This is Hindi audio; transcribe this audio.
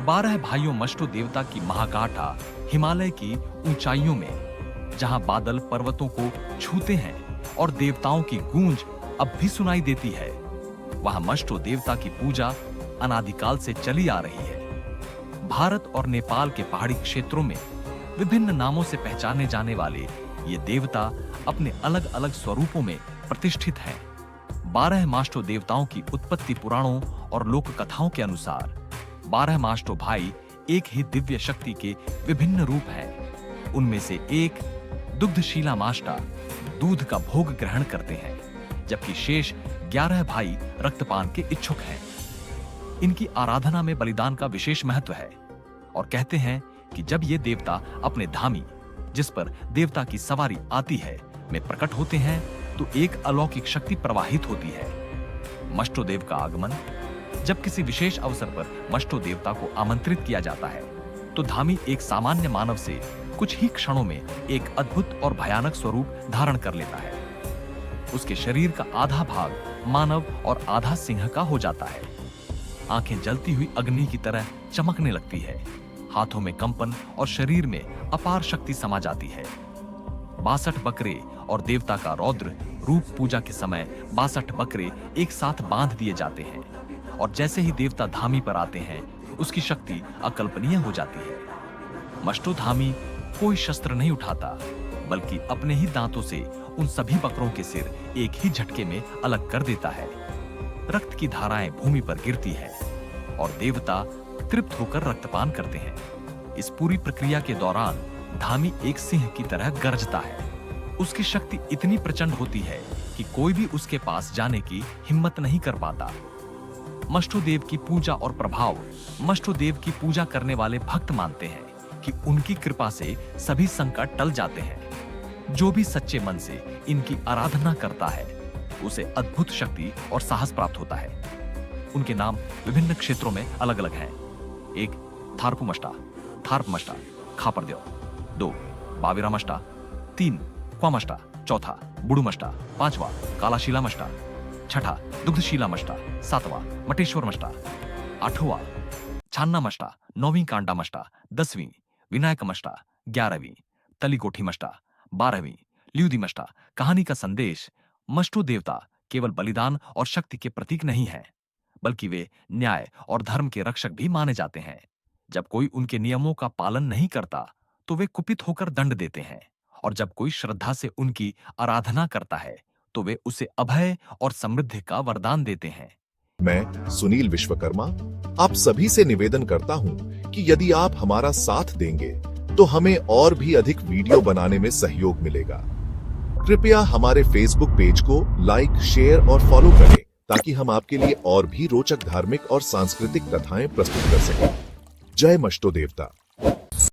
12 भाइयों मष्टो देवता की महागाथा हिमालय की ऊंचाइयों में, जहां बादल पर्वतों को छूते हैं और देवताओं की गूंज अब भी सुनाई देती है। वहां मष्टो देवता की पूजा अनादिकाल से चली आ रही है। भारत और नेपाल के पहाड़ी क्षेत्रों में विभिन्न नामों से पहचाने जाने वाले ये देवता अपने अलग अलग स्वरूपों में प्रतिष्ठित हैं। 12 माष्टो देवताओं की उत्पत्ति पुराणों और लोक कथाओं के अनुसार 12 माष्टो भाई एक ही दिव्य शक्ति के विभिन्न रूप हैं। उनमें से एक दुग्धशीला माष्टा दूध का भोग ग्रहण करते हैं, जबकि शेष 11 भाई रक्तपान के इच्छुक हैं। इनकी आराधना में बलिदान का विशेष महत्व है और कहते हैं कि जब ये देवता अपने धामी, जिस पर देवता की सवारी आती है, में प्रकट होते हैं तो एक अलौकिक शक्ति प्रवाहित होती है। मष्टो देव का आगमन, जब किसी विशेष अवसर पर मष्टो देवता को आमंत्रित किया जाता है तो धामी एक सामान्य मानव से कुछ ही क्षणों में एक अद्भुत और भयानक स्वरूप धारण कर लेता है। उसके शरीर का आधा भाग मानव और आधा सिंह का हो जाता है। आंखें जलती हुई अग्नि की तरह चमकने लगती है। हाथों में कंपन और शरीर में अपार शक्ति समा जाती है। 62 बकरे और देवता का रौद्र रूप पूजा के समय 62 बकरे एक साथ बांध दिए जाते हैं और जैसे ही देवता धामी पर आते हैं उसकी शक्ति अकल्पनीय हो जाती है। मष्टो धामी कोई शस्त्र नहीं उठाता, बल्कि अपने ही दांतों से उन सभी बकरों के सिर एक ही झटके में अलग कर देता है। रक्त की धाराएं भूमि पर गिरती है और देवता तृप्त होकर रक्तपान करते हैं। इस पूरी प्रक्रिया के दौरान धामी एक सिंह की तरह गरजता है। उसकी शक्ति इतनी प्रचंड होती है कि कोई भी उसके पास जाने की हिम्मत नहीं कर पाता। मष्टो देव की पूजा और प्रभाव मष्टो देव की पूजा करने वाले भक्त मानते हैं कि उनकी कृपा से सभी संकट टल जाते हैं। जो भी सच्चे मन से इनकी आराधना करता है उसे अद्भुत शक्ति और साहस प्राप्त होता है। उनके नाम विभिन्न क्षेत्रों में अलग अलग हैं। 1 थारपुमष्टा, थार्पमष्टा, खापरदेव। 2 बाविरामष्टा। 3 क्वामष्टा। 4 बुडुमष्टा। 5वां कालाशीलामष्टा। 6ठा दुग्धशीलामष्टा। 7वां मटेश्वरमष्टा। 8वां छान्नामष्टा। 9वीं कांडामष्टा। 10वीं विनायकमष्टा। 11वीं तलीकोठीमष्टा। 12वीं ल्यूदिमष्टा। कहानी का संदेश, मष्टो देवता केवल बलिदान और शक्ति के प्रतीक नहीं है, बल्कि वे न्याय और धर्म के रक्षक भी माने जाते हैं। जब कोई उनके नियमों का पालन नहीं करता तो वे कुपित होकर दंड देते हैं, और जब कोई श्रद्धा से उनकी आराधना करता है तो वे उसे अभय और समृद्धि का वरदान देते हैं। मैं सुनील विश्वकर्मा आप सभी से निवेदन करता हूं कि यदि आप हमारा साथ देंगे तो हमें और भी अधिक वीडियो बनाने में सहयोग मिलेगा। कृपया हमारे फेसबुक पेज को लाइक, शेयर और फॉलो करें ताकि हम आपके लिए और भी रोचक धार्मिक और सांस्कृतिक कथाएं प्रस्तुत कर सकें। जय मष्टो देवता।